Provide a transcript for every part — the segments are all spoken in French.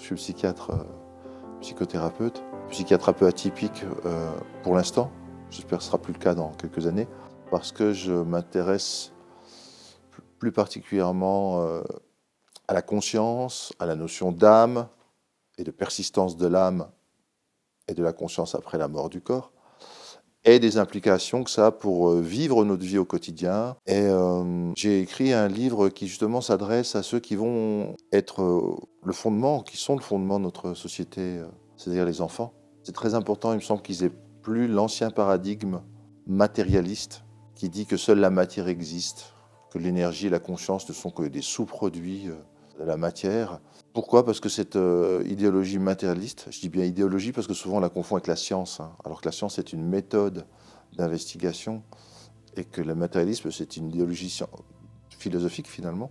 Je suis psychiatre, psychothérapeute, psychiatre un peu atypique pour l'instant. J'espère que ce ne sera plus le cas dans quelques années, parce que je m'intéresse plus particulièrement à la conscience, à la notion d'âme et de persistance de l'âme et de la conscience après la mort du corps, et des implications que ça a pour vivre notre vie au quotidien. Et j'ai écrit un livre qui justement s'adresse à ceux qui vont être le fondement, qui sont le fondement de notre société, c'est-à-dire les enfants. C'est très important, il me semble qu'ils aient plus l'ancien paradigme matérialiste qui dit que seule la matière existe, que l'énergie et la conscience ne sont que des sous-produits de la matière. Pourquoi ? Parce que cette idéologie matérialiste, je dis bien idéologie parce que souvent on la confond avec la science, alors que la science est une méthode d'investigation et que le matérialisme c'est une idéologie philosophique finalement.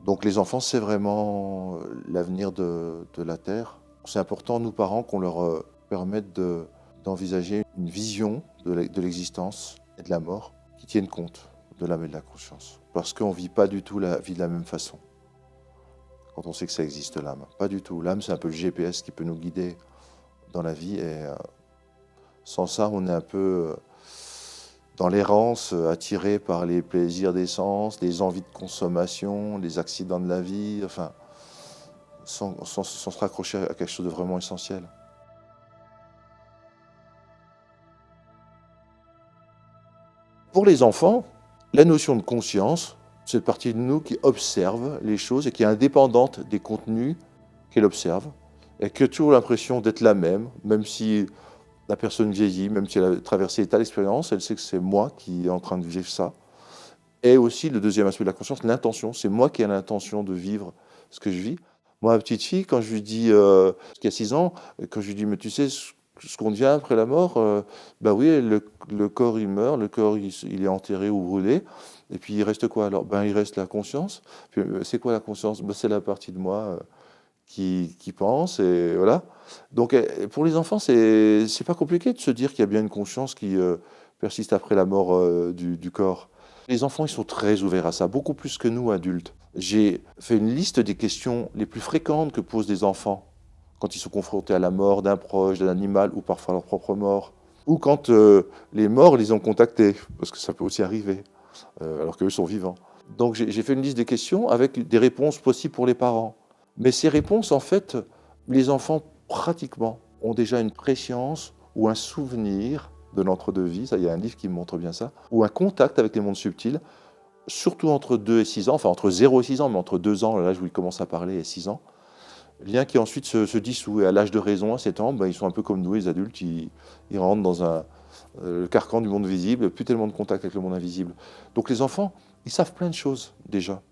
Donc les enfants c'est vraiment l'avenir de la Terre. C'est important, nous parents, qu'on leur permette d'envisager une vision de l'existence et de la mort qui tienne compte de l'âme et de la conscience. Parce qu'on ne vit pas du tout la vie de la même façon quand on sait que ça existe, l'âme. Pas du tout. L'âme, c'est un peu le GPS qui peut nous guider dans la vie. Et sans ça, on est un peu dans l'errance, attiré par les plaisirs des sens, les envies de consommation, les accidents de la vie, enfin, sans se raccrocher à quelque chose de vraiment essentiel. Pour les enfants, la notion de conscience, c'est une partie de nous qui observe les choses et qui est indépendante des contenus qu'elle observe et qui a toujours l'impression d'être la même si la personne vieillit, même si elle a traversé des tas d'expériences, elle sait que c'est moi qui est en train de vivre ça. Et aussi, le deuxième aspect de la conscience, l'intention. C'est moi qui ai l'intention de vivre ce que je vis. Moi, ma petite fille, quand je lui dis, qui a 6 ans, quand je lui dis, mais tu sais ce qu'on devient après la mort, bah oui, le corps il meurt, le corps il est enterré ou brûlé, et puis il reste quoi alors? Ben il reste la conscience. Puis, c'est quoi la conscience? Ben, c'est la partie de moi qui pense, et voilà. Donc pour les enfants, c'est pas compliqué de se dire qu'il y a bien une conscience qui persiste après la mort du corps. Les enfants, ils sont très ouverts à ça, beaucoup plus que nous, adultes. J'ai fait une liste des questions les plus fréquentes que posent des enfants quand ils sont confrontés à la mort d'un proche, d'un animal, ou parfois à leur propre mort. Ou quand les morts les ont contactés, parce que ça peut aussi arriver, alors qu'eux sont vivants. Donc j'ai fait une liste des questions avec des réponses possibles pour les parents. Mais ces réponses, en fait, les enfants, pratiquement, ont déjà une préscience ou un souvenir de l'entre-deux-vie, ça, il y a un livre qui montre bien ça, ou un contact avec les mondes subtils, surtout entre 2 et 6 ans, enfin entre 0 et 6 ans, mais entre 2 ans, l'âge où ils commencent à parler, et 6 ans, lien qui ensuite se dissout. Et à l'âge de raison, à 7 ans, ben, ils sont un peu comme nous, les adultes, ils rentrent dans le carcan du monde visible, plus tellement de contact avec le monde invisible. Donc les enfants, ils savent plein de choses déjà.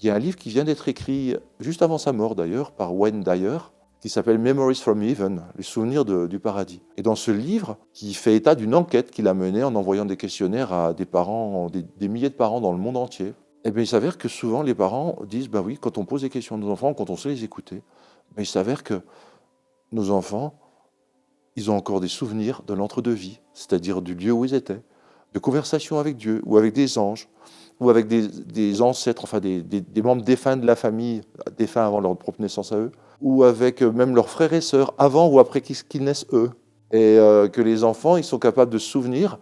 Il y a un livre qui vient d'être écrit, juste avant sa mort d'ailleurs, par Wayne Dyer, qui s'appelle Memories from Heaven, les souvenirs du paradis. Et dans ce livre, qui fait état d'une enquête qu'il a menée en envoyant des questionnaires à des parents, des milliers de parents dans le monde entier, eh bien, il s'avère que souvent les parents disent, ben oui, quand on pose des questions à nos enfants, quand on sait les écouter, ben, il s'avère que nos enfants, ils ont encore des souvenirs de l'entre-deux-vie, c'est-à-dire du lieu où ils étaient, de conversations avec Dieu, ou avec des anges, ou avec des ancêtres, enfin des membres défunts de la famille, défunts avant leur propre naissance à eux, ou avec même leurs frères et sœurs, avant ou après qu'ils naissent eux. Et que les enfants, ils sont capables de se souvenir,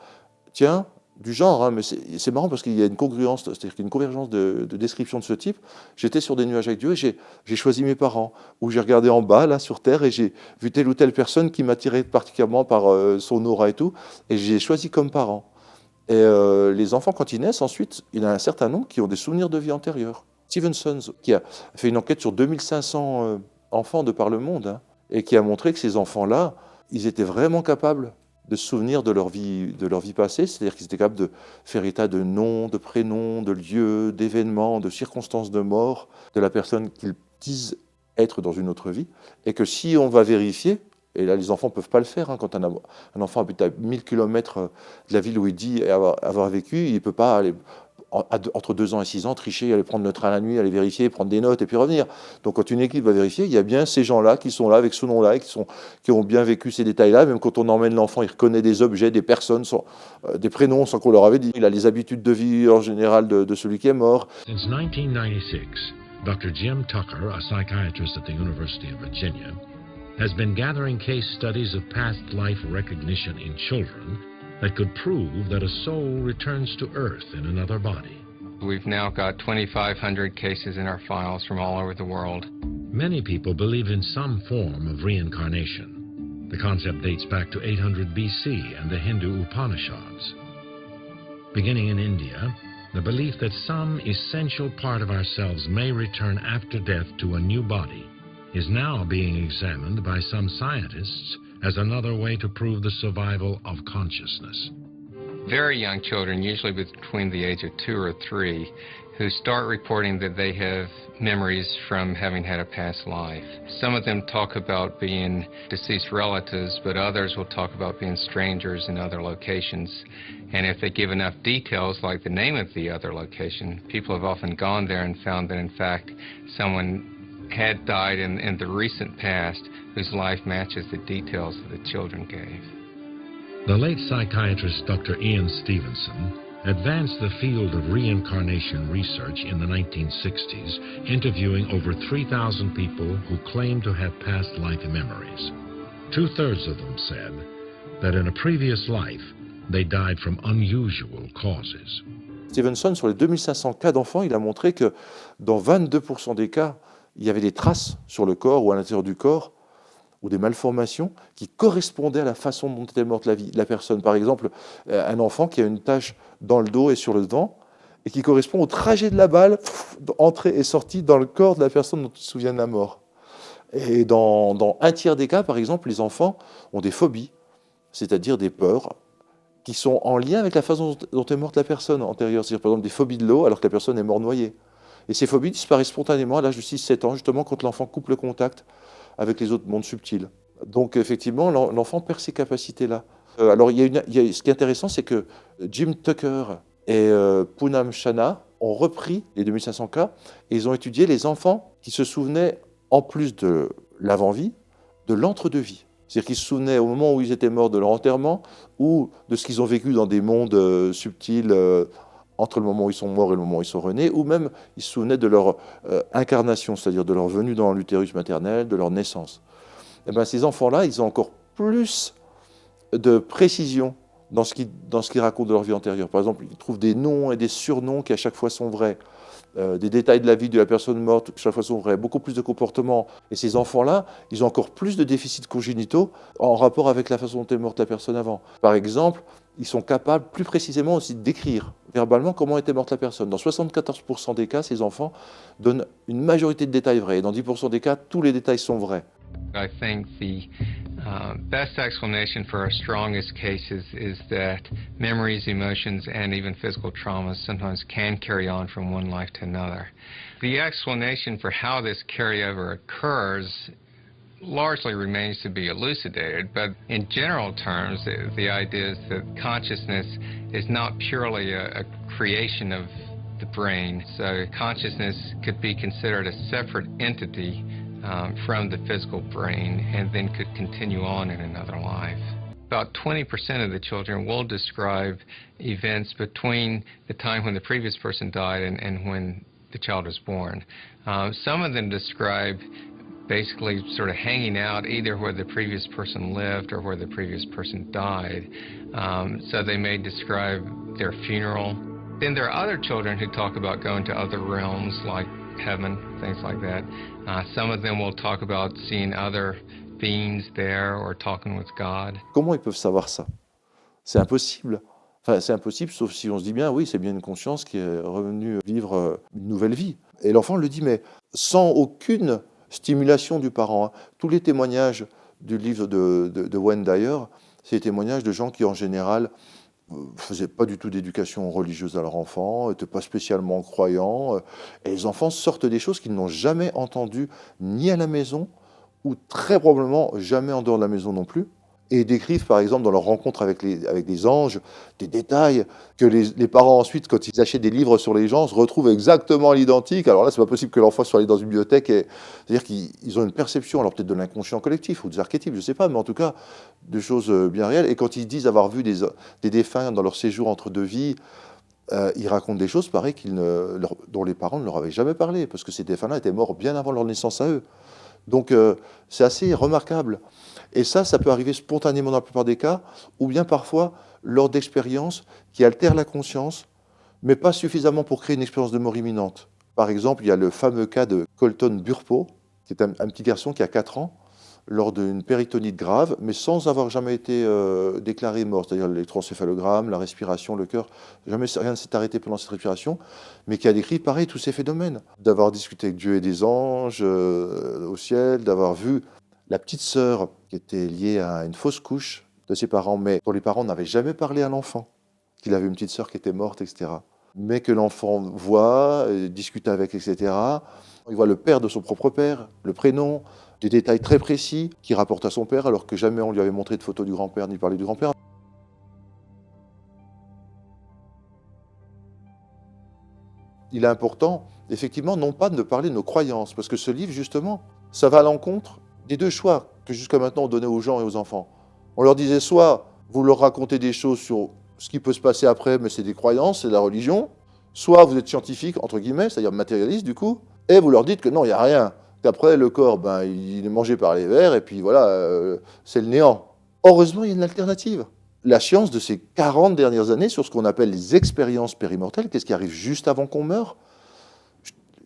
tiens, du genre, hein, mais c'est marrant parce qu'il y a une congruence, c'est-à-dire qu'il y a une convergence de descriptions de ce type. J'étais sur des nuages avec Dieu et j'ai choisi mes parents, ou j'ai regardé en bas, là, sur Terre, et j'ai vu telle ou telle personne qui m'attirait particulièrement par son aura et tout, et j'ai choisi comme parent. Et les enfants, quand ils naissent, ensuite, il y en a un certain nombre qui ont des souvenirs de vie antérieure. Stevenson, qui a fait une enquête sur 2500 enfants de par le monde, hein, et qui a montré que ces enfants-là, ils étaient vraiment capables de se souvenir de leur vie passée, c'est-à-dire qu'ils étaient capables de faire état de noms, de prénoms, de lieux, d'événements, de circonstances de mort de la personne qu'ils disent être dans une autre vie, et que si on va vérifier, et là les enfants ne peuvent pas le faire, hein, quand un enfant habite à 1000 km de la ville où il dit avoir vécu, il ne peut pas aller entre 2 ans et 6 ans tricher, aller prendre le train la nuit, aller vérifier, prendre des notes et puis revenir. Donc quand une équipe va vérifier, il y a bien ces gens-là qui sont là avec ce nom-là, qui ont bien vécu ces détails-là. Même quand on emmène l'enfant, il reconnaît des objets, des personnes, des prénoms sans qu'on leur avait dit. Il a les habitudes de vie en général de celui qui est mort. Since 1996, Dr. Jim Tucker, a psychiatrist at the University of Virginia, has been gathering case studies of past life recognition in children that could prove that a soul returns to Earth in another body. We've now got 2,500 cases in our files from all over the world. Many people believe in some form of reincarnation. The concept dates back to 800 BC and the Hindu Upanishads. Beginning in India, the belief that some essential part of ourselves may return after death to a new body is now being examined by some scientists as another way to prove the survival of consciousness. Very young children, usually between the age of 2 or 3, who start reporting that they have memories from having had a past life. Some of them talk about being deceased relatives, but others will talk about being strangers in other locations. And if they give enough details, like the name of the other location, people have often gone there and found that, in fact, someone had died in the recent past whose life matches the details that the children gave. The late psychiatrist Dr. Ian Stevenson advanced the field of reincarnation research in the 1960s, interviewing over 3,000 people who claimed to have past life memories. 2/3 of them said that in a previous life, they died from unusual causes. Stevenson, sur les 2500 cas d'enfants, il a montré que dans 22% des cas, il y avait des traces sur le corps ou à l'intérieur du corps, ou des malformations qui correspondaient à la façon dont était morte la personne. Par exemple, un enfant qui a une tache dans le dos et sur le devant, et qui correspond au trajet de la balle, entrée et sortie dans le corps de la personne dont il se souvient de la mort. Et dans 1/3 des cas, par exemple, les enfants ont des phobies, c'est-à-dire des peurs, qui sont en lien avec la façon dont est morte la personne antérieure. C'est-à-dire, par exemple, des phobies de l'eau alors que la personne est morte noyée. Et ces phobies disparaissent spontanément à l'âge de 6-7 ans, justement quand l'enfant coupe le contact avec les autres mondes subtils. Donc effectivement, l'enfant perd ces capacités-là. Alors ce qui est intéressant, c'est que Jim Tucker et Poonam Shanna ont repris les 2500 cas et ils ont étudié les enfants qui se souvenaient, en plus de l'avant-vie, de l'entre-deux-vie. C'est-à-dire qu'ils se souvenaient au moment où ils étaient morts de leur enterrement ou de ce qu'ils ont vécu dans des mondes subtils entre le moment où ils sont morts et le moment où ils sont renés, ou même ils se souvenaient de leur incarnation, c'est-à-dire de leur venue dans l'utérus maternel, de leur naissance. Et bien, ces enfants-là, ils ont encore plus de précision dans ce qu'ils racontent de leur vie antérieure. Par exemple, ils trouvent des noms et des surnoms qui à chaque fois sont vrais, des détails de la vie de la personne morte qui à chaque fois sont vrais, beaucoup plus de comportements. Et ces enfants-là, ils ont encore plus de déficits congénitaux en rapport avec la façon dont est morte la personne avant. Par exemple, ils sont capables plus précisément aussi de décrire verbalement comment était morte la personne. Dans 74% des cas, ces enfants donnent une majorité de détails vrais. Et dans 10% des cas, tous les détails sont vrais. I think the best explanation for our strongest cases is that memories, emotions, and even physical traumas sometimes can carry on from one life to another. The explanation for how this carryover occurs largely remains to be elucidated, but in general terms, the idea is that consciousness is not purely a creation of the brain. So consciousness could be considered a separate entity from the physical brain and then could continue on in another life. About 20% of the children will describe events between the time when the previous person died and when the child was born. Some of them describe basically sort of hanging out either where the previous person lived or where the previous person died. So they may describe their funeral. Then there are other children who talk about going to other realms like heaven, things like that. Some of them will talk about seeing other beings there or talking with God. Comment ils peuvent savoir ça? C'est impossible. Enfin, c'est impossible, sauf si on se dit bien, oui, c'est bien une conscience qui est revenue vivre une nouvelle vie. Et l'enfant le dit, mais sans aucune stimulation du parent. Tous les témoignages du livre de Wayne Dyer, c'est des témoignages de gens qui, en général, faisaient pas du tout d'éducation religieuse à leur enfant, n'étaient pas spécialement croyants. Et les enfants sortent des choses qu'ils n'ont jamais entendues, ni à la maison, ou très probablement jamais en dehors de la maison non plus. Et décrivent, par exemple, dans leur rencontre avec des anges, des détails que les parents, ensuite, quand ils achètent des livres sur les gens, se retrouvent exactement à l'identique. Alors là, c'est pas possible que l'enfant soit allé dans une bibliothèque. C'est-à-dire qu'ils ont une perception, alors peut-être de l'inconscient collectif ou des archétypes, je sais pas, mais en tout cas, de choses bien réelles. Et quand ils disent avoir vu des défunts dans leur séjour entre deux vies, ils racontent des choses pareilles dont les parents ne leur avaient jamais parlé, parce que ces défunts-là étaient morts bien avant leur naissance à eux. Donc c'est assez remarquable. Et ça peut arriver spontanément dans la plupart des cas, ou bien parfois lors d'expériences qui altèrent la conscience, mais pas suffisamment pour créer une expérience de mort imminente. Par exemple, il y a le fameux cas de Colton Burpo, qui est un petit garçon qui a 4 ans, lors d'une péritonite grave, mais sans avoir jamais été déclaré mort, c'est-à-dire l'électroencéphalogramme, la respiration, le cœur, jamais rien ne s'est arrêté pendant cette respiration, mais qui a décrit pareil tous ces phénomènes, d'avoir discuté avec Dieu et des anges au ciel, d'avoir vu la petite sœur qui était liée à une fausse couche de ses parents, mais dont les parents n'avaient jamais parlé à l'enfant, qu'il avait une petite sœur qui était morte, etc. Mais que l'enfant voit, discute avec, etc. Il voit le père de son propre père, le prénom, des détails très précis qu'il rapporte à son père, alors que jamais on lui avait montré de photos du grand-père ni parlé du grand-père. Il est important, effectivement, non pas de parler de nos croyances, parce que ce livre, justement, ça va à l'encontre des 2 choix que jusqu'à maintenant on donnait aux gens et aux enfants. On leur disait soit vous leur racontez des choses sur ce qui peut se passer après, mais c'est des croyances, c'est de la religion, soit vous êtes scientifique, entre guillemets, c'est-à-dire matérialiste du coup, et vous leur dites que non, il n'y a rien, qu'après le corps, il est mangé par les vers, et puis voilà, c'est le néant. Heureusement, il y a une alternative. La science de ces 40 dernières années sur ce qu'on appelle les expériences périmortelles, qu'est-ce qui arrive juste avant qu'on meure,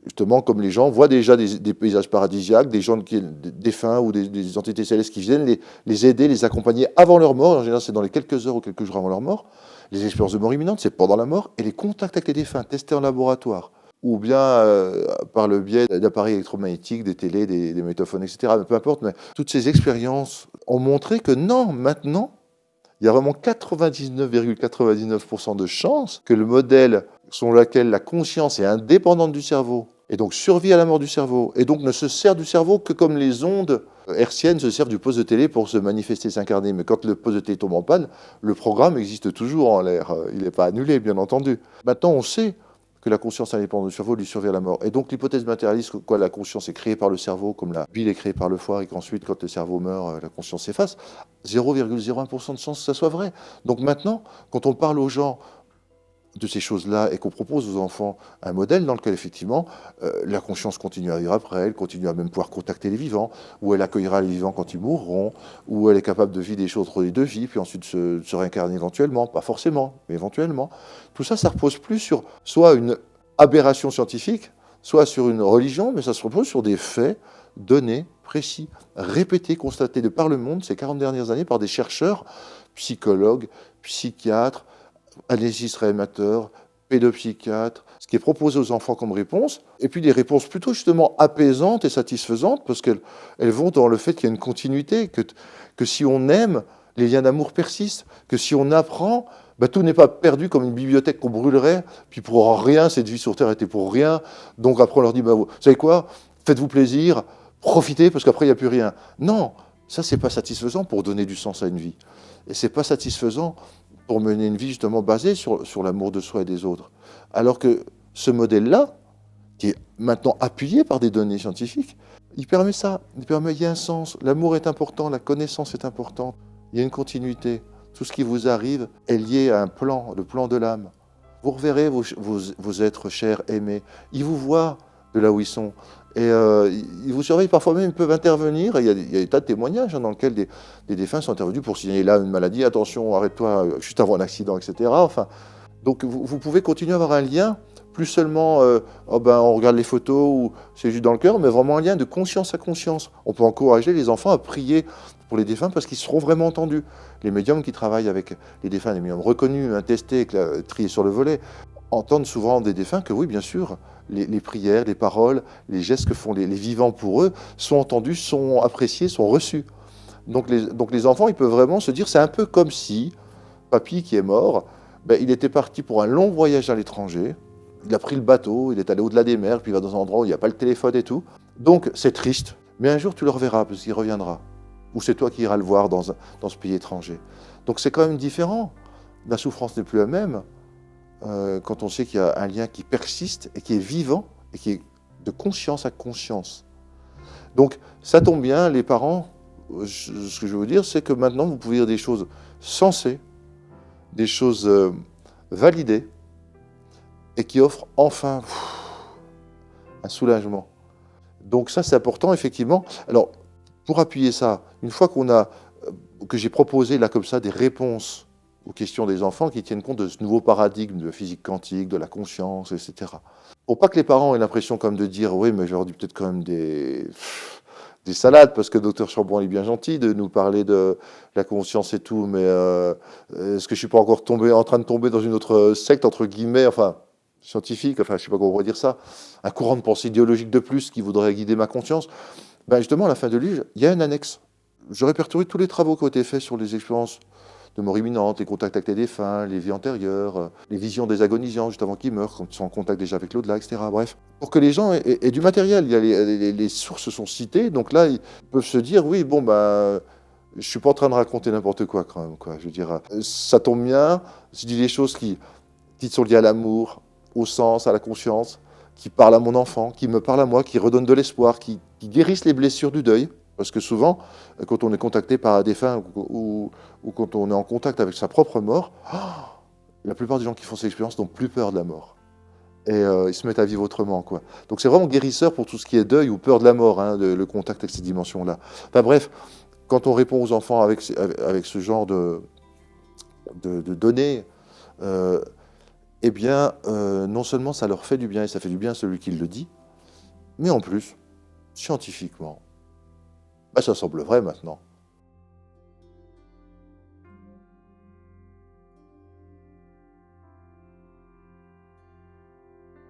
justement, comme les gens voient déjà des paysages paradisiaques, des gens des défunts ou des entités célestes qui viennent les aider, les accompagner avant leur mort. En général, c'est dans les quelques heures ou quelques jours avant leur mort. Les expériences de mort imminente, c'est pendant la mort. Et les contacts avec les défunts, testés en laboratoire, ou bien par le biais d'appareils électromagnétiques, des télés, des magnétophones, etc. Mais peu importe, mais toutes ces expériences ont montré que non, maintenant, il y a vraiment 99,99% de chances que le modèle selon lequel la conscience est indépendante du cerveau, et donc survit à la mort du cerveau, et donc ne se sert du cerveau que comme les ondes hertziennes se servent du poste de télé pour se manifester, s'incarner. Mais quand le poste de télé tombe en panne, le programme existe toujours en l'air. Il n'est pas annulé, bien entendu. Maintenant, on sait que la conscience indépendante du cerveau lui survit à la mort. Et donc l'hypothèse matérialiste que la conscience est créée par le cerveau, comme la bile est créée par le foie, et qu'ensuite, quand le cerveau meurt, la conscience s'efface, 0,01% de chance que ça soit vrai. Donc maintenant, quand on parle aux gens de ces choses-là et qu'on propose aux enfants un modèle dans lequel effectivement la conscience continue à vivre après, elle continue à même pouvoir contacter les vivants, où elle accueillera les vivants quand ils mourront, où elle est capable de vivre des choses entre les 2 vies, puis ensuite se réincarner éventuellement, pas forcément, mais éventuellement. Tout ça, ça repose plus sur soit une aberration scientifique, soit sur une religion, mais ça se repose sur des faits donnés, précis, répétés, constatés de par le monde ces 40 dernières années par des chercheurs, psychologues, psychiatres, anesthésistes-réanimateurs, pédopsychiatres, ce qui est proposé aux enfants comme réponse, et puis des réponses plutôt justement apaisantes et satisfaisantes, parce qu'elles vont dans le fait qu'il y a une continuité, que si on aime, les liens d'amour persistent, que si on apprend, tout n'est pas perdu comme une bibliothèque qu'on brûlerait, puis pour rien, cette vie sur Terre était pour rien, donc après on leur dit, vous savez quoi, faites-vous plaisir, profitez, parce qu'après il n'y a plus rien. Non, ça c'est pas satisfaisant pour donner du sens à une vie, et c'est pas satisfaisant pour mener une vie justement basée sur l'amour de soi et des autres. Alors que ce modèle-là, qui est maintenant appuyé par des données scientifiques, il permet ça, il y a un sens. L'amour est important, la connaissance est importante, il y a une continuité. Tout ce qui vous arrive est lié à un plan, le plan de l'âme. Vous reverrez vos êtres chers, aimés, ils vous voient de là où ils sont. Et ils vous surveillent, parfois même, ils peuvent intervenir. Il y a des tas de témoignages dans lesquels des défunts sont intervenus pour signaler là une maladie, attention, arrête-toi juste avant un accident, etc. Enfin, donc vous pouvez continuer à avoir un lien, plus seulement on regarde les photos ou c'est juste dans le cœur, mais vraiment un lien de conscience à conscience. On peut encourager les enfants à prier pour les défunts parce qu'ils seront vraiment entendus. Les médiums qui travaillent avec les défunts, les médiums reconnus, testés, triés sur le volet, entendent souvent des défunts que oui, bien sûr, les prières, les paroles, les gestes que font les vivants pour eux sont entendus, sont appréciés, sont reçus. Donc les enfants, ils peuvent vraiment se dire, c'est un peu comme si papy qui est mort, il était parti pour un long voyage à l'étranger, il a pris le bateau, il est allé au-delà des mers, puis il va dans un endroit où il n'y a pas le téléphone et tout. Donc c'est triste, mais un jour tu le reverras parce qu'il reviendra. Ou c'est toi qui iras le voir dans ce pays étranger. Donc c'est quand même différent. La souffrance n'est plus la même. Quand on sait qu'il y a un lien qui persiste et qui est vivant et qui est de conscience à conscience. Donc ça tombe bien, les parents, ce que je veux vous dire, c'est que maintenant vous pouvez dire des choses sensées, des choses validées, et qui offre enfin un soulagement. Donc ça, c'est important, effectivement. Alors, pour appuyer ça, une fois que j'ai proposé là comme ça des réponses aux questions des enfants qui tiennent compte de ce nouveau paradigme de physique quantique, de la conscience, etc. Pour pas que les parents aient l'impression comme de dire oui, mais j'aurais dû peut-être quand même des salades, parce que Dr Chambon est bien gentil de nous parler de la conscience et tout, mais est-ce que je suis pas encore en train de tomber dans une autre secte, entre guillemets, enfin, scientifique, enfin, je sais pas comment on pourrait dire ça, un courant de pensée idéologique de plus qui voudrait guider ma conscience. Ben justement, à la fin de livre, il y a une annexe. Je répertorie tous les travaux qui ont été faits sur les expériences de mort imminente, les contacts avec les défunts, les vies antérieures, les visions des agonisants juste avant qu'ils meurent, quand ils sont en contact déjà avec l'au-delà, etc. Bref, pour que les gens aient du matériel. Il y a les sources sont citées, donc là, ils peuvent se dire, oui, bon, ben, je suis pas en train de raconter n'importe quoi quand même, quoi. Je veux dire, ça tombe bien, je dis des choses qui sont liées à l'amour, au sens, à la conscience, qui parlent à mon enfant, qui me parlent à moi, qui redonnent de l'espoir, qui guérissent les blessures du deuil. Parce que souvent, quand on est contacté par un défunt ou quand on est en contact avec sa propre mort, la plupart des gens qui font ces expériences n'ont plus peur de la mort. Et ils se mettent à vivre autrement, quoi. Donc c'est vraiment guérisseur pour tout ce qui est deuil ou peur de la mort, hein, le contact avec ces dimensions-là. Enfin bref, quand on répond aux enfants avec ce genre de données, eh bien, non seulement ça leur fait du bien et ça fait du bien à celui qui le dit, mais en plus, scientifiquement, bah, ça semble vrai maintenant.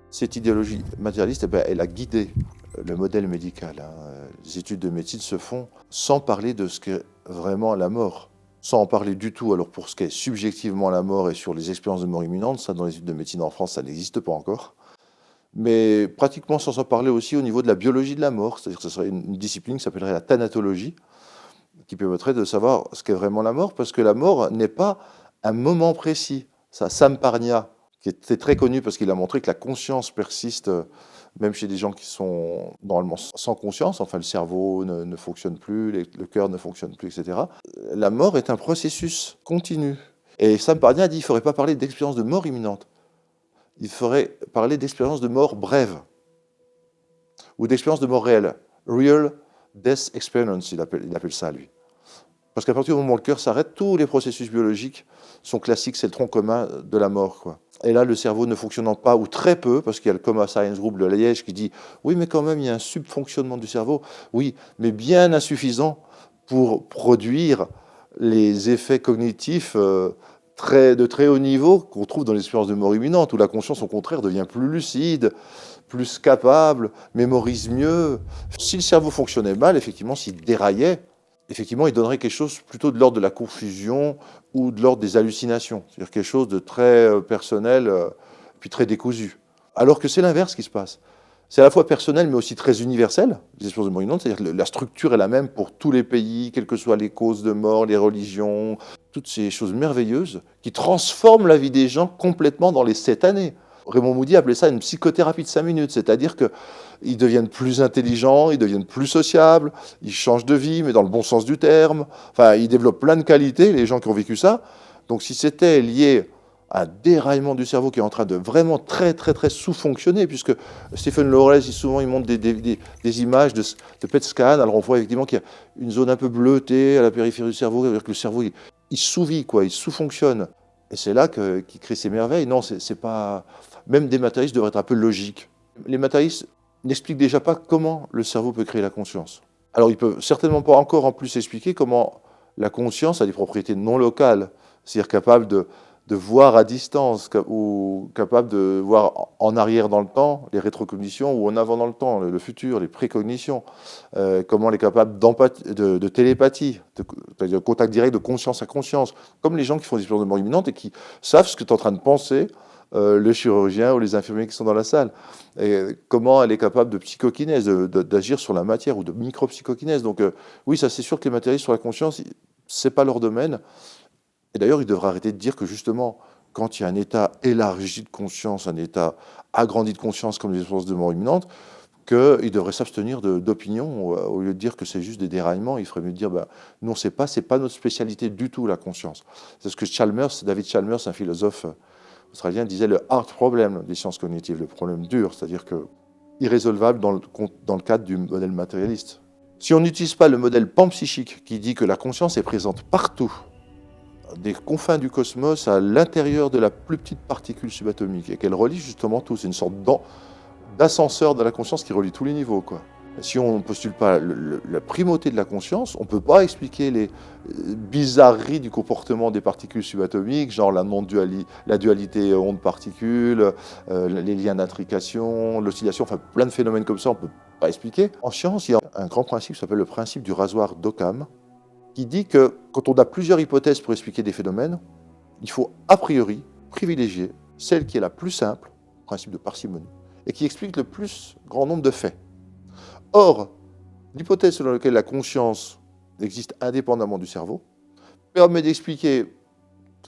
Cette idéologie matérialiste, eh ben, elle a guidé le modèle médical, hein. Les études de médecine se font sans parler de ce qu'est vraiment la mort, sans en parler du tout. Alors pour ce qu'est subjectivement la mort et sur les expériences de mort imminente, ça dans les études de médecine en France, ça n'existe pas encore. Mais pratiquement sans en parler aussi au niveau de la biologie de la mort, c'est-à-dire que ce serait une discipline qui s'appellerait la thanatologie, qui permettrait de savoir ce qu'est vraiment la mort, parce que la mort n'est pas un moment précis. Ça, Sam Parnia, qui était très connu parce qu'il a montré que la conscience persiste, même chez des gens qui sont normalement sans conscience, enfin le cerveau ne fonctionne plus, le cœur ne fonctionne plus, etc. La mort est un processus continu. Et Sam Parnia a dit qu'il ne faudrait pas parler d'expérience de mort imminente, il faudrait parler d'expérience de mort brève, ou d'expérience de mort réelle, real death experience, il appelle ça lui. Parce qu'à partir du moment où le cœur s'arrête, tous les processus biologiques sont classiques, c'est le tronc commun de la mort, quoi. Et là, le cerveau ne fonctionnant pas, ou très peu, parce qu'il y a le Coma Science Group de Liège qui dit « Oui, mais quand même, il y a un subfonctionnement du cerveau. » Oui, mais bien insuffisant pour produire les effets cognitifs de très haut niveau qu'on trouve dans l'expérience de mort imminente, où la conscience, au contraire, devient plus lucide, plus capable, mémorise mieux. Si le cerveau fonctionnait mal, effectivement, s'il déraillait, effectivement, il donnerait quelque chose plutôt de l'ordre de la confusion ou de l'ordre des hallucinations, c'est-à-dire quelque chose de très personnel, puis très décousu. Alors que c'est l'inverse qui se passe. C'est à la fois personnel, mais aussi très universel, les expériences de mort imminente, c'est-à-dire que la structure est la même pour tous les pays, quelles que soient les causes de mort, les religions, toutes ces choses merveilleuses qui transforment la vie des gens complètement dans les 7 années. Raymond Moody appelait ça une psychothérapie de 5 minutes, c'est-à-dire qu'ils deviennent plus intelligents, ils deviennent plus sociables, ils changent de vie, mais dans le bon sens du terme. Enfin, ils développent plein de qualités, les gens qui ont vécu ça. Donc si c'était lié à un déraillement du cerveau qui est en train de vraiment très sous-fonctionner, puisque Stephen Lorenz, souvent, il montre des images de PET scan, alors on voit effectivement qu'il y a une zone un peu bleutée à la périphérie du cerveau, c'est-à-dire que le cerveau, il sous-vit, quoi, il sous-fonctionne. Et c'est là qu'il crée ces merveilles. Non, c'est pas... Même des matérialistes devraient être un peu logiques. Les matérialistes n'expliquent déjà pas comment le cerveau peut créer la conscience. Alors, ils peuvent certainement pas encore en plus expliquer comment la conscience a des propriétés non locales, c'est-à-dire capable de voir à distance, ou capable de voir en arrière dans le temps, les rétrocognitions, ou en avant dans le temps, le futur, les précognitions, comment elle est capable de télépathie, de contact direct de conscience à conscience, comme les gens qui font des expériences de mort imminente et qui savent ce que tu es en train de penser, le chirurgien ou les infirmiers qui sont dans la salle, et comment elle est capable de psychokinèse, d'agir sur la matière, ou de micropsychokinèse. Donc oui, ça c'est sûr que les matérialistes sur la conscience, c'est pas leur domaine. Et d'ailleurs, il devrait arrêter de dire que justement, quand il y a un état élargi de conscience, un état agrandi de conscience comme les expériences de mort imminente, qu'il devrait s'abstenir d'opinion, au lieu de dire que c'est juste des déraillements. Il ferait mieux dire, non, c'est pas notre spécialité du tout, la conscience. C'est ce que David Chalmers, un philosophe australien disait le hard problem des sciences cognitives, le problème dur, c'est-à-dire que irrésolvable dans le cadre du modèle matérialiste. Si on n'utilise pas le modèle panpsychique qui dit que la conscience est présente partout, des confins du cosmos à l'intérieur de la plus petite particule subatomique, et qu'elle relie justement tout, c'est une sorte d'ascenseur de la conscience qui relie tous les niveaux, quoi. Si on ne postule pas la primauté de la conscience, on ne peut pas expliquer les bizarreries du comportement des particules subatomiques, genre la dualité onde-particule, les liens d'intrication, l'oscillation, enfin plein de phénomènes comme ça, on ne peut pas expliquer. En science, il y a un grand principe qui s'appelle le principe du rasoir d'Occam, qui dit que quand on a plusieurs hypothèses pour expliquer des phénomènes, il faut a priori privilégier celle qui est la plus simple, principe de parcimonie, et qui explique le plus grand nombre de faits. Or, l'hypothèse selon laquelle la conscience existe indépendamment du cerveau permet d'expliquer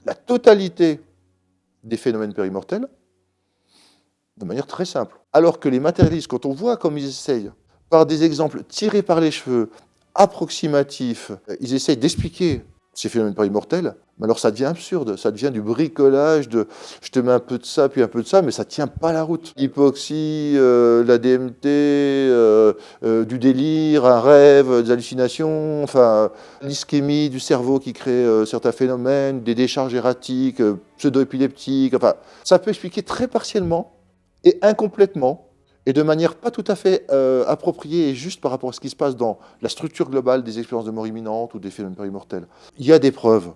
la totalité des phénomènes périmortels de manière très simple. Alors que les matérialistes, quand on voit comme ils essayent, par des exemples tirés par les cheveux, approximatifs, ils essayent d'expliquer ces phénomènes périmortels, mais alors ça devient absurde, ça devient du bricolage de je te mets un peu de ça, puis un peu de ça, mais ça tient pas la route. L'hypoxie, la DMT, du délire, un rêve, des hallucinations, enfin, l'ischémie du cerveau qui crée certains phénomènes, des décharges erratiques, pseudo-épileptiques, enfin, ça peut expliquer très partiellement et incomplètement, et de manière pas tout à fait appropriée et juste par rapport à ce qui se passe dans la structure globale des expériences de mort imminente ou des phénomènes périmortels. Il y a des preuves,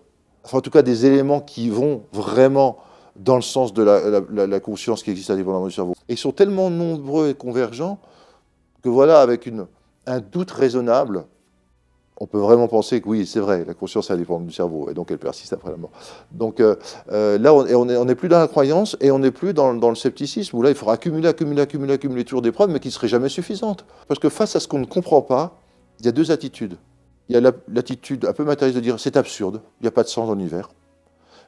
enfin en tout cas des éléments qui vont vraiment dans le sens de la conscience qui existe indépendamment du cerveau. Et ils sont tellement nombreux et convergents que voilà, avec un doute raisonnable, on peut vraiment penser que oui, c'est vrai, la conscience est indépendante du cerveau, et donc elle persiste après la mort. Donc là, on n'est plus dans la croyance, et on n'est plus dans le scepticisme, où là, il faudra accumuler toujours des preuves, mais qui ne seraient jamais suffisantes. Parce que face à ce qu'on ne comprend pas, il y a deux attitudes. Il y a l'attitude un peu matérialiste de dire c'est absurde, il n'y a pas de sens dans l'univers.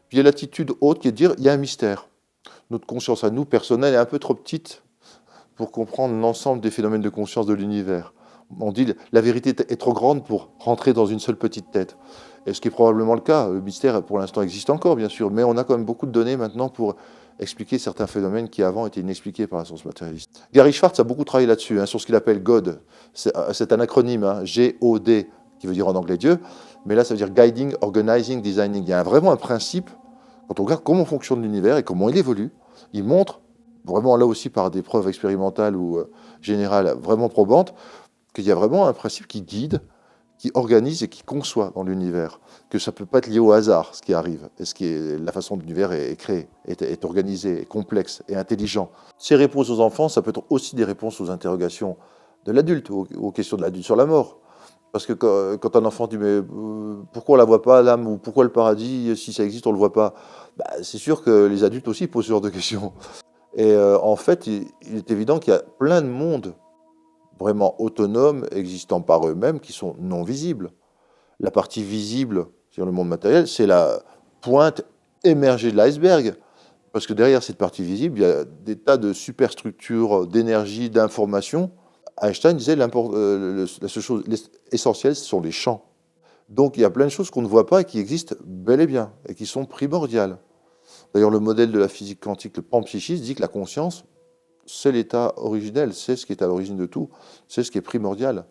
Puis il y a l'attitude haute qui est de dire il y a un mystère. Notre conscience à nous, personnelle, est un peu trop petite pour comprendre l'ensemble des phénomènes de conscience de l'univers. On dit la vérité est trop grande pour rentrer dans une seule petite tête. Et ce qui est probablement le cas. Le mystère, pour l'instant, existe encore, bien sûr, mais on a quand même beaucoup de données maintenant pour expliquer certains phénomènes qui avant étaient inexpliqués par la science matérialiste. Gary Schwartz a beaucoup travaillé là-dessus, sur ce qu'il appelle GOD. C'est un acronyme, G-O-D, qui veut dire en anglais Dieu, mais là, ça veut dire Guiding, Organizing, Designing. Il y a vraiment un principe, quand on regarde comment fonctionne l'univers et comment il évolue, il montre, vraiment là aussi par des preuves expérimentales ou générales vraiment probantes, qu'il y a vraiment un principe qui guide, qui organise et qui conçoit dans l'univers, que ça ne peut pas être lié au hasard, ce qui arrive, et la façon dont l'univers est créé, est organisé, est complexe et intelligent. Ces réponses aux enfants, ça peut être aussi des réponses aux interrogations de l'adulte, aux questions de l'adulte sur la mort. Parce que quand un enfant dit « mais pourquoi on la voit pas, l'âme, ou pourquoi le paradis, si ça existe, on le voit pas ?» C'est sûr que les adultes aussi posent ce genre de questions. Et en fait, il est évident qu'il y a plein de mondes vraiment autonomes, existant par eux-mêmes, qui sont non visibles. La partie visible, c'est-à-dire le monde matériel, c'est la pointe émergée de l'iceberg. Parce que derrière cette partie visible, il y a des tas de superstructures d'énergie, d'information. Einstein disait la seule chose essentielle, ce sont les champs. Donc il y a plein de choses qu'on ne voit pas et qui existent bel et bien, et qui sont primordiales. D'ailleurs, le modèle de la physique quantique, le panpsychisme, dit que la conscience, c'est l'état originel, c'est ce qui est à l'origine de tout, c'est ce qui est primordial.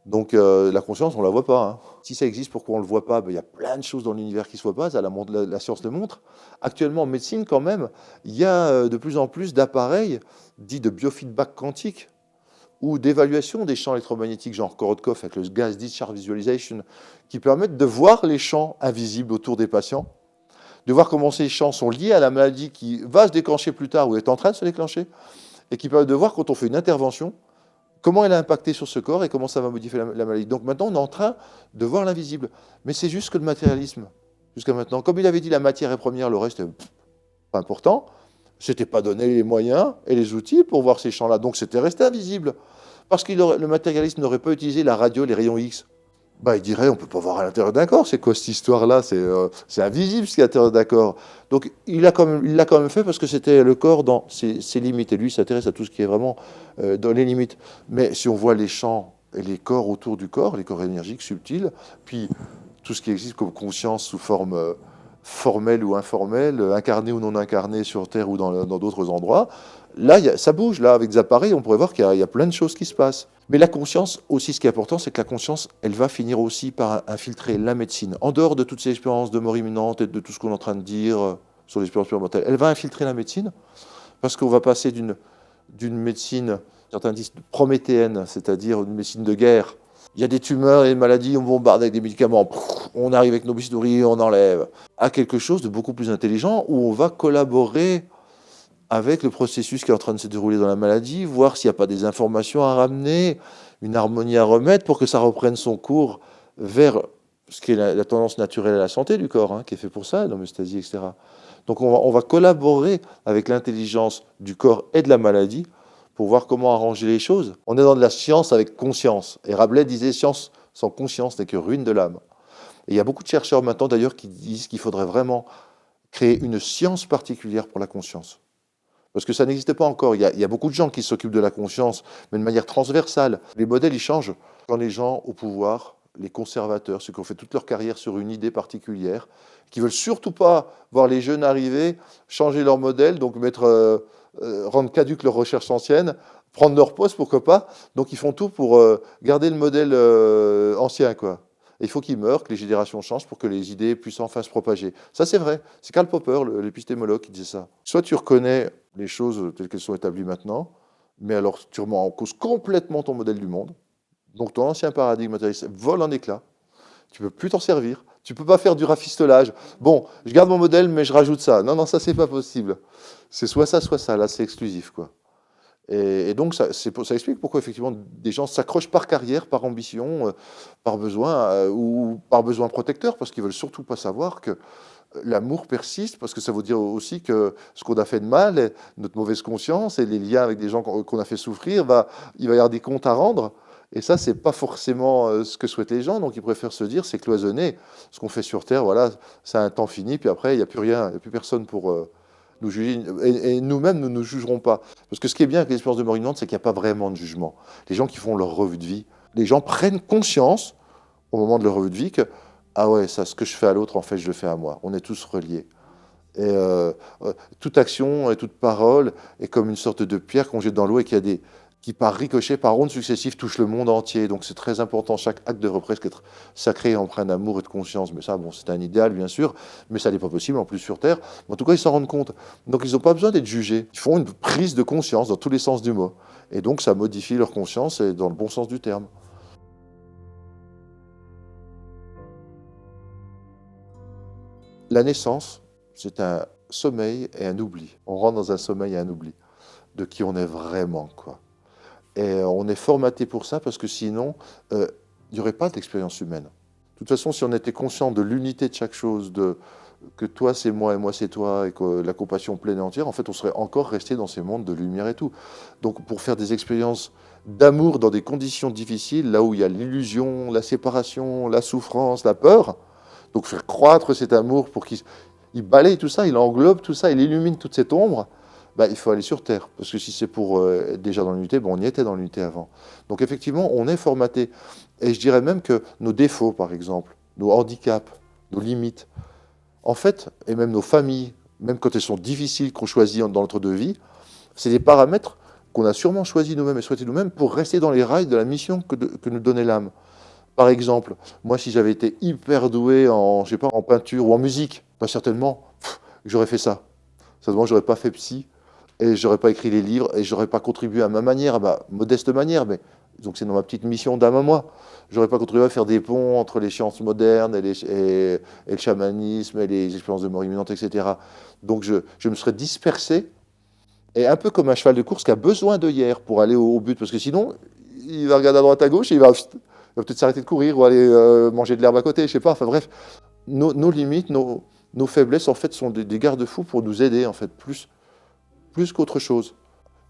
Donc la conscience, on ne la voit pas. Si ça existe, pourquoi on ne le voit pas? Il y a plein de choses dans l'univers qui ne se voient pas, ça, la science le montre. Actuellement, en médecine, quand même, il y a de plus en plus d'appareils dits de biofeedback quantique ou d'évaluation des champs électromagnétiques, genre Korotkov avec le Gas Discharge Visualization, qui permettent de voir les champs invisibles autour des patients, de voir comment ces champs sont liés à la maladie qui va se déclencher plus tard ou est en train de se déclencher, et qui permettent de voir, quand on fait une intervention, comment elle a impacté sur ce corps et comment ça va modifier la maladie. Donc maintenant, on est en train de voir l'invisible. Mais c'est juste que le matérialisme, jusqu'à maintenant, comme il avait dit, la matière est première, le reste, pas important, c'était pas donné les moyens et les outils pour voir ces champs-là. Donc c'était resté invisible. Parce que le matérialisme n'aurait pas utilisé la radio, les rayons X. Il dirait, on ne peut pas voir à l'intérieur d'un corps, c'est quoi cette histoire-là, c'est invisible ce qu'il y a à l'intérieur d'un corps. Donc il l'a quand même fait parce que c'était le corps dans ses limites, et lui il s'intéresse à tout ce qui est vraiment dans les limites. Mais si on voit les champs et les corps autour du corps, les corps énergiques subtils, puis tout ce qui existe comme conscience sous forme formelles ou informelles, incarnées ou non incarnées sur Terre ou dans d'autres endroits. Là, ça bouge. Là, avec des appareils, on pourrait voir qu'il y a plein de choses qui se passent. Mais la conscience, aussi, ce qui est important, c'est que la conscience, elle va finir aussi par infiltrer la médecine. En dehors de toutes ces expériences de mort imminente et de tout ce qu'on est en train de dire sur l'expérience expérimentale, elle va infiltrer la médecine parce qu'on va passer d'une médecine, certains disent prométhéenne, c'est-à-dire une médecine de guerre. Il y a des tumeurs et des maladies, on bombarde avec des médicaments, on arrive avec nos bistouris, on enlève, à quelque chose de beaucoup plus intelligent où on va collaborer avec le processus qui est en train de se dérouler dans la maladie, voir s'il n'y a pas des informations à ramener, une harmonie à remettre pour que ça reprenne son cours vers ce qui est la tendance naturelle à la santé du corps, hein, qui est fait pour ça, l'homéostasie, etc. Donc on va collaborer avec l'intelligence du corps et de la maladie pour voir comment arranger les choses. On est dans de la science avec conscience. Et Rabelais disait « science sans conscience n'est que ruine de l'âme ». Et il y a beaucoup de chercheurs maintenant d'ailleurs qui disent qu'il faudrait vraiment créer une science particulière pour la conscience. Parce que ça n'existait pas encore. Il y a beaucoup de gens qui s'occupent de la conscience, mais de manière transversale. Les modèles, ils changent quand les gens au pouvoir, les conservateurs, ceux qui ont fait toute leur carrière sur une idée particulière, qui veulent surtout pas voir les jeunes arriver, changer leur modèle, donc rendre caduque leurs recherches anciennes, prendre leur poste, pourquoi pas. Donc ils font tout pour garder le modèle ancien, quoi. Et il faut qu'ils meurent, que les générations changent pour que les idées puissent enfin se propager. Ça, c'est vrai. C'est Karl Popper, l'épistémologue, qui disait ça. Soit tu reconnais les choses telles qu'elles sont établies maintenant, mais alors tu remets en cause complètement ton modèle du monde. Donc ton ancien paradigme matérialiste vole en éclats. Tu ne peux plus t'en servir. Tu ne peux pas faire du rafistolage. Bon, je garde mon modèle, mais je rajoute ça. Non, ça, c'est pas possible. C'est soit ça, soit ça. Là, c'est exclusif, quoi. Et donc, ça explique pourquoi, effectivement, des gens s'accrochent par carrière, par ambition, par besoin, ou par besoin protecteur, parce qu'ils veulent surtout pas savoir que l'amour persiste, parce que ça veut dire aussi que ce qu'on a fait de mal, notre mauvaise conscience et les liens avec des gens qu'on a fait souffrir, il va y avoir des comptes à rendre. Et ça, c'est pas forcément ce que souhaitent les gens, donc ils préfèrent se dire, c'est cloisonné. Ce qu'on fait sur Terre, voilà, ça a un temps fini, puis après, il n'y a plus rien, il n'y a plus personne pour nous juger. Et nous-mêmes, nous ne nous jugerons pas. Parce que ce qui est bien avec l'expérience de mort imminente, c'est qu'il n'y a pas vraiment de jugement. Les gens qui font leur revue de vie, les gens prennent conscience, au moment de leur revue de vie, que, ah ouais, ça, ce que je fais à l'autre, en fait, je le fais à moi. On est tous reliés. Et toute action et toute parole est comme une sorte de pierre qu'on jette dans l'eau et qui par ricochet, par ondes successives, touche le monde entier. Donc c'est très important, chaque acte devrait presque être sacré, empreint d'amour et de conscience. Mais ça, bon, c'est un idéal, bien sûr, mais ça n'est pas possible, en plus sur Terre. Mais en tout cas, ils s'en rendent compte. Donc ils n'ont pas besoin d'être jugés. Ils font une prise de conscience dans tous les sens du mot. Et donc ça modifie leur conscience, et dans le bon sens du terme. La naissance, c'est un sommeil et un oubli. On rentre dans un sommeil et un oubli de qui on est vraiment, quoi. Et on est formaté pour ça parce que sinon, il n'y aurait pas d'expérience humaine. De toute façon, si on était conscient de l'unité de chaque chose, que toi c'est moi et moi c'est toi, et que la compassion pleine et entière, en fait, on serait encore resté dans ces mondes de lumière et tout. Donc pour faire des expériences d'amour dans des conditions difficiles, là où il y a l'illusion, la séparation, la souffrance, la peur, donc faire croître cet amour pour qu'il balaye tout ça, il englobe tout ça, il illumine toute cette ombre, il faut aller sur Terre. Parce que si c'est pour être déjà dans l'unité, on y était dans l'unité avant. Donc effectivement, on est formaté. Et je dirais même que nos défauts, par exemple, nos handicaps, nos limites, en fait, et même nos familles, même quand elles sont difficiles, qu'on choisit dans notre vie, c'est des paramètres qu'on a sûrement choisis nous-mêmes et souhaités nous-mêmes pour rester dans les rails de la mission que nous donnait l'âme. Par exemple, moi, si j'avais été hyper doué en peinture ou en musique, certainement, j'aurais fait ça. Certainement, j'aurais pas fait psy, et j'aurais pas écrit les livres, et j'aurais pas contribué à ma manière, modeste manière, mais donc c'est dans ma petite mission d'âme à moi. J'aurais pas contribué à faire des ponts entre les sciences modernes et le chamanisme et les expériences de mort imminente, etc. Donc je me serais dispersé, et un peu comme un cheval de course qui a besoin d'œillères pour aller au but, parce que sinon, il va regarder à droite à gauche et il va peut-être s'arrêter de courir ou aller manger de l'herbe à côté, je sais pas. Enfin bref, nos limites, nos faiblesses, en fait, sont des garde-fous pour nous aider, en fait, plus qu'autre chose.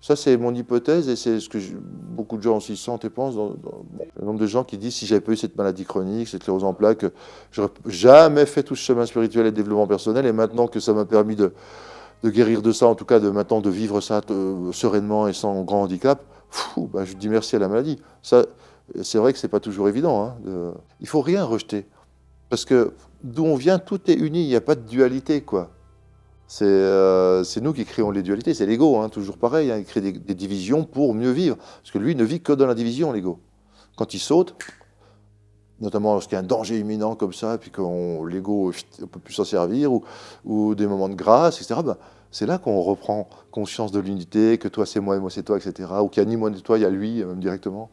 Ça, c'est mon hypothèse, et c'est ce que beaucoup de gens aussi sentent et pensent. Le nombre de gens qui disent, si j'avais pas eu cette maladie chronique, cette sclérose en plaques, j'aurais jamais fait tout ce chemin spirituel et de développement personnel, et maintenant que ça m'a permis de guérir de ça, en tout cas maintenant de vivre ça sereinement et sans grand handicap, je dis merci à la maladie. Ça, c'est vrai que c'est pas toujours évident. Il faut rien rejeter. Parce que d'où on vient, tout est uni, il n'y a pas de dualité, quoi. C'est nous qui créons les dualités, c'est l'ego, hein, toujours pareil, hein, il crée des divisions pour mieux vivre. Parce que lui ne vit que dans la division, l'ego. Quand il saute, notamment lorsqu'il y a un danger imminent comme ça, et puis que l'ego ne peut plus s'en servir, ou des moments de grâce, etc., ben, c'est là qu'on reprend conscience de l'unité, que toi c'est moi et moi c'est toi, etc., ou qu'il n'y a ni moi ni toi, il y a lui, même directement.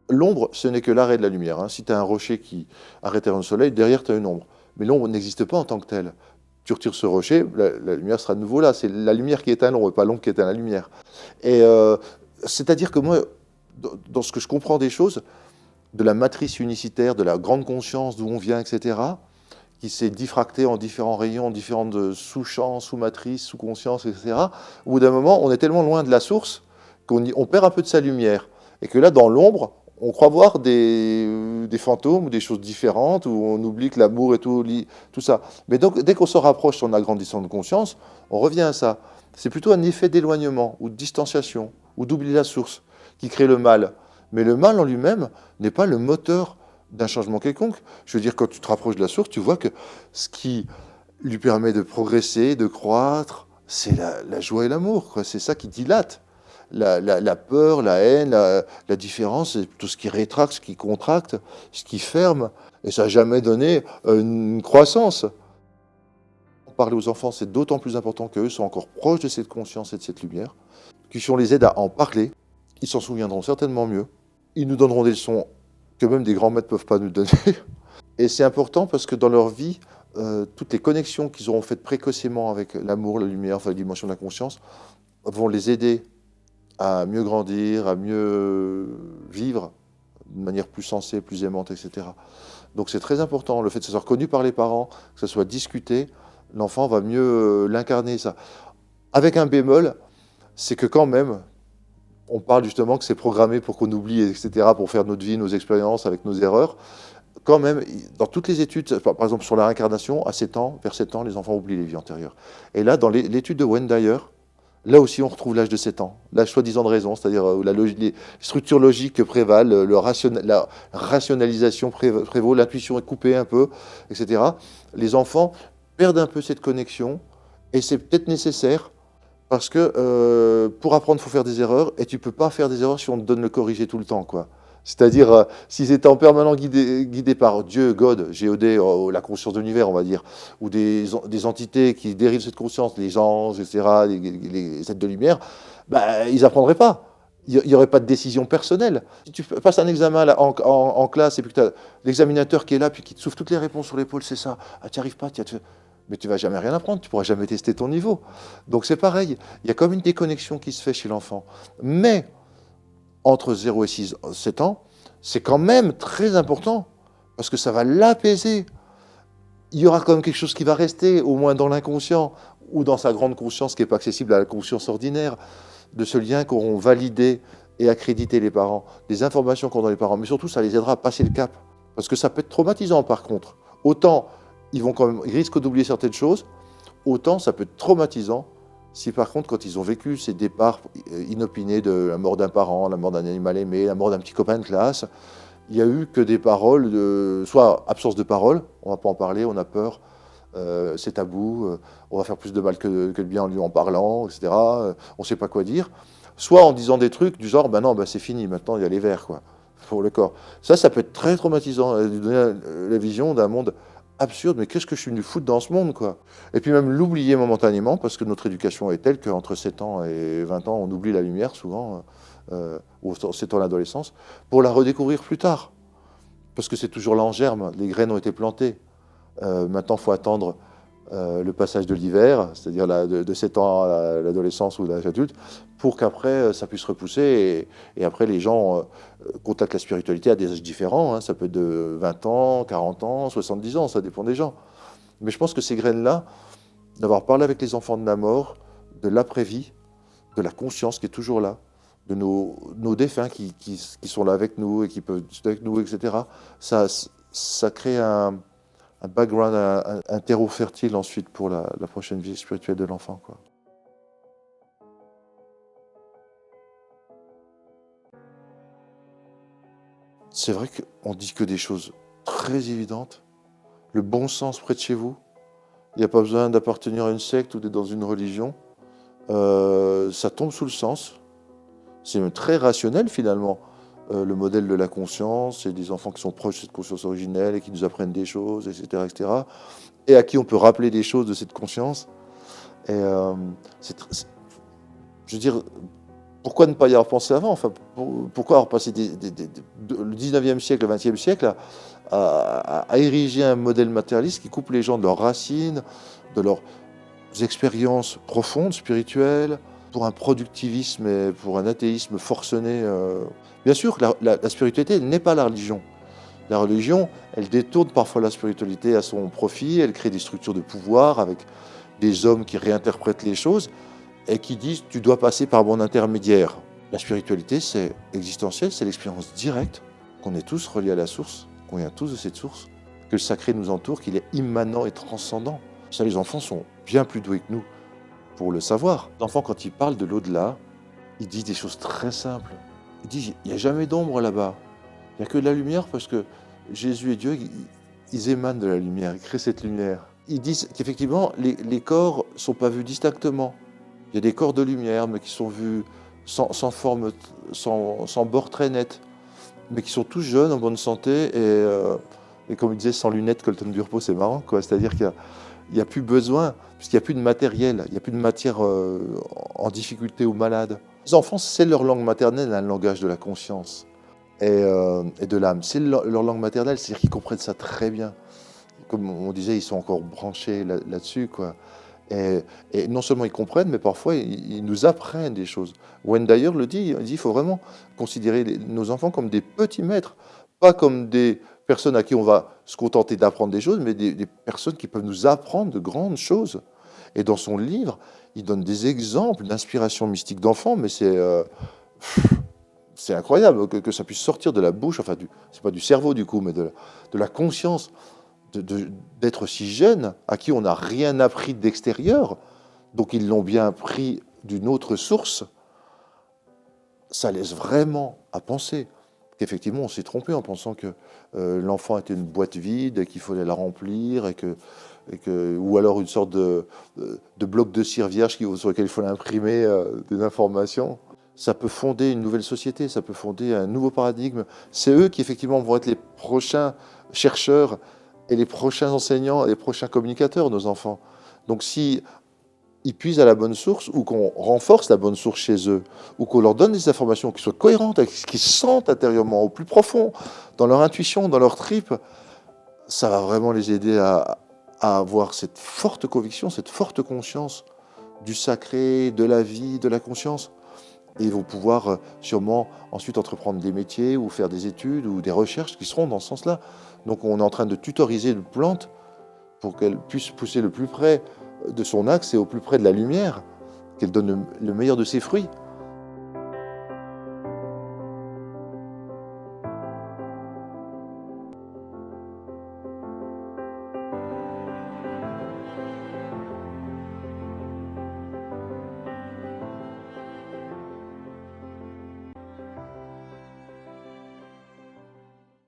L'ombre, ce n'est que l'arrêt de la lumière, hein. Si tu as un rocher qui arrête avant le soleil, derrière tu as une ombre. Mais l'ombre n'existe pas en tant que telle. Tu retires ce rocher, la lumière sera de nouveau là. C'est la lumière qui éteint l'ombre, pas l'ombre qui éteint la lumière. Et c'est-à-dire que moi, dans ce que je comprends des choses, de la matrice unicitaire, de la grande conscience d'où on vient, etc., qui s'est diffractée en différents rayons, en différentes sous-champs, sous-matrices, sous-consciences, etc., au bout d'un moment, on est tellement loin de la source qu'on perd un peu de sa lumière. Et que là, dans l'ombre, on croit voir des fantômes ou des choses différentes, où on oublie que l'amour et tout ça. Mais donc, dès qu'on se rapproche en agrandissant de conscience, on revient à ça. C'est plutôt un effet d'éloignement ou de distanciation, ou d'oublier la source, qui crée le mal. Mais le mal en lui-même n'est pas le moteur d'un changement quelconque. Je veux dire, quand tu te rapproches de la source, tu vois que ce qui lui permet de progresser, de croître, c'est la joie et l'amour, quoi. C'est ça qui dilate. La peur, la haine, la différence, c'est tout ce qui rétracte, ce qui contracte, ce qui ferme. Et ça n'a jamais donné une croissance. Parler aux enfants, c'est d'autant plus important qu'eux sont encore proches de cette conscience et de cette lumière. Que si on les aide à en parler, ils s'en souviendront certainement mieux. Ils nous donneront des leçons que même des grands maîtres ne peuvent pas nous donner. Et c'est important parce que dans leur vie, toutes les connexions qu'ils auront faites précocement avec l'amour, la lumière, enfin la dimension de la conscience, vont les aider à mieux grandir, à mieux vivre de manière plus sensée, plus aimante, etc. Donc c'est très important, le fait que ce soit reconnu par les parents, que ce soit discuté, l'enfant va mieux l'incarner, ça. Avec un bémol, c'est que quand même, on parle justement que c'est programmé pour qu'on oublie, etc., pour faire notre vie, nos expériences avec nos erreurs. Quand même, dans toutes les études, par exemple sur la réincarnation, à 7 ans, vers 7 ans, les enfants oublient les vies antérieures. Et là, dans l'étude de Wendayer, là aussi, on retrouve l'âge de 7 ans, l'âge soi-disant de raison, c'est-à-dire où les structures logiques prévalent, la rationalisation prévaut, l'intuition est coupée un peu, etc. Les enfants perdent un peu cette connexion, et c'est peut-être nécessaire, parce que pour apprendre, il faut faire des erreurs, et tu ne peux pas faire des erreurs si on te donne le corriger tout le temps, quoi. C'est-à-dire, s'ils étaient en permanent guidés par Dieu, God, G-O-D, la conscience de l'univers, on va dire, ou des entités qui dérivent de cette conscience, les anges, etc., les êtres de lumière, bah, ils n'apprendraient pas. Il n'y aurait pas de décision personnelle. Si tu passes un examen là, en classe, et puis que tu as l'examinateur qui est là, puis qui te souffle toutes les réponses sur l'épaule, c'est ça, ah, tu n'y arrives pas, mais tu ne vas jamais rien apprendre, tu ne pourras jamais tester ton niveau. Donc c'est pareil, il y a comme une déconnexion qui se fait chez l'enfant. Mais entre 0 et 7 ans, c'est quand même très important, parce que ça va l'apaiser. Il y aura quand même quelque chose qui va rester, au moins dans l'inconscient, ou dans sa grande conscience qui n'est pas accessible à la conscience ordinaire, de ce lien qu'auront validé et accrédité les parents, des informations qu'ont dans les parents. Mais surtout, ça les aidera à passer le cap. Parce que ça peut être traumatisant, par contre. Autant, ils risquent d'oublier certaines choses, autant ça peut être traumatisant si par contre, quand ils ont vécu ces départs inopinés de la mort d'un parent, la mort d'un animal aimé, la mort d'un petit copain de classe, il n'y a eu que des paroles, soit absence de parole, on ne va pas en parler, on a peur, c'est tabou, on va faire plus de mal que de bien en parlant, etc. On ne sait pas quoi dire. Soit en disant des trucs du genre, ben non, ben c'est fini, maintenant il y a les vers, quoi, pour le corps. Ça peut être très traumatisant, donner la vision d'un monde absurde, mais qu'est-ce que je suis venu foutre dans ce monde, quoi. Et puis même l'oublier momentanément, parce que notre éducation est telle qu'entre 7 ans et 20 ans, on oublie la lumière souvent, ou 7 ans l'adolescence, pour la redécouvrir plus tard. Parce que c'est toujours là en germe, les graines ont été plantées. Maintenant, il faut attendre le passage de l'hiver, c'est-à-dire de 7 ans à l'adolescence ou à l'âge adulte, pour qu'après ça puisse repousser. Et après, les gens contactent la spiritualité à des âges différents. Hein. Ça peut être de 20 ans, 40 ans, 70 ans, ça dépend des gens. Mais je pense que ces graines-là, d'avoir parlé avec les enfants de la mort, de l'après-vie, de la conscience qui est toujours là, de nos défunts qui sont là avec nous et qui peuvent être avec nous, etc., ça crée un background, un terreau fertile ensuite pour la prochaine vie spirituelle de l'enfant, quoi. c'est vrai qu'on dit que des choses très évidentes. Le bon sens près de chez vous. Il n'y a pas besoin d'appartenir à une secte ou d'être dans une religion. Ça tombe sous le sens. C'est même très rationnel finalement. Le modèle de la conscience, c'est des enfants qui sont proches de cette conscience originelle et qui nous apprennent des choses, etc., etc. Et à qui on peut rappeler des choses de cette conscience. Et je veux dire, pourquoi ne pas y avoir pensé avant? Enfin, pourquoi avoir passé le 19e siècle, le 20e siècle à ériger un modèle matérialiste qui coupe les gens de leurs racines, de leurs expériences profondes, spirituelles, pour un productivisme et pour un athéisme forcené. Bien sûr, la spiritualité n'est pas la religion. La religion, elle détourne parfois la spiritualité à son profit, elle crée des structures de pouvoir avec des hommes qui réinterprètent les choses et qui disent « tu dois passer par mon intermédiaire ». La spiritualité, c'est existentiel, c'est l'expérience directe qu'on est tous reliés à la source, qu'on vient tous de cette source, que le sacré nous entoure, qu'il est immanent et transcendant. Ça, les enfants sont bien plus doués que nous pour le savoir. Les enfants, quand ils parlent de l'au-delà, ils disent des choses très simples. Ils disent « il n'y a jamais d'ombre là-bas, il n'y a que de la lumière parce que Jésus et Dieu, ils émanent de la lumière, ils créent cette lumière ». Ils disent qu'effectivement, les corps ne sont pas vus distinctement. Il y a des corps de lumière, mais qui sont vus sans forme, sans bord très net, mais qui sont tous jeunes, en bonne santé, et comme il disait, sans lunettes, Colton Burpo, c'est marrant, quoi. C'est-à-dire qu'il n'y a plus besoin, puisqu'il n'y a plus de matériel, il n'y a plus de matière en difficulté ou malade. Les enfants, c'est leur langue maternelle, un langage de la conscience et de l'âme. C'est leur langue maternelle, c'est-à-dire qu'ils comprennent ça très bien. Comme on disait, ils sont encore branchés là-dessus, quoi. Et non seulement ils comprennent, mais parfois ils nous apprennent des choses. Wayne Dyer le dit, il dit qu'il faut vraiment considérer nos enfants comme des petits maîtres, pas comme des personnes à qui on va se contenter d'apprendre des choses, mais des personnes qui peuvent nous apprendre de grandes choses. Et dans son livre, il donne des exemples d'inspiration mystique d'enfants, mais c'est incroyable que ça puisse sortir de la bouche, enfin, c'est pas du cerveau du coup, mais de la conscience. D'être si jeunes, à qui on n'a rien appris d'extérieur, donc ils l'ont bien appris d'une autre source, ça laisse vraiment à penser qu'effectivement on s'est trompé en pensant que l'enfant était une boîte vide et qu'il fallait la remplir, ou alors une sorte de bloc de cire vierge sur lequel il fallait imprimer des informations. Ça peut fonder une nouvelle société, ça peut fonder un nouveau paradigme. C'est eux qui effectivement vont être les prochains chercheurs et les prochains enseignants, les prochains communicateurs, nos enfants. Donc si ils puisent à la bonne source, ou qu'on renforce la bonne source chez eux, ou qu'on leur donne des informations qui soient cohérentes avec ce qu'ils sentent intérieurement, au plus profond, dans leur intuition, dans leur tripes, ça va vraiment les aider à avoir cette forte conviction, cette forte conscience du sacré, de la vie, de la conscience. Et ils vont pouvoir sûrement ensuite entreprendre des métiers ou faire des études ou des recherches qui seront dans ce sens-là. Donc on est en train de tutoriser une plante pour qu'elle puisse pousser le plus près de son axe et au plus près de la lumière, qu'elle donne le meilleur de ses fruits.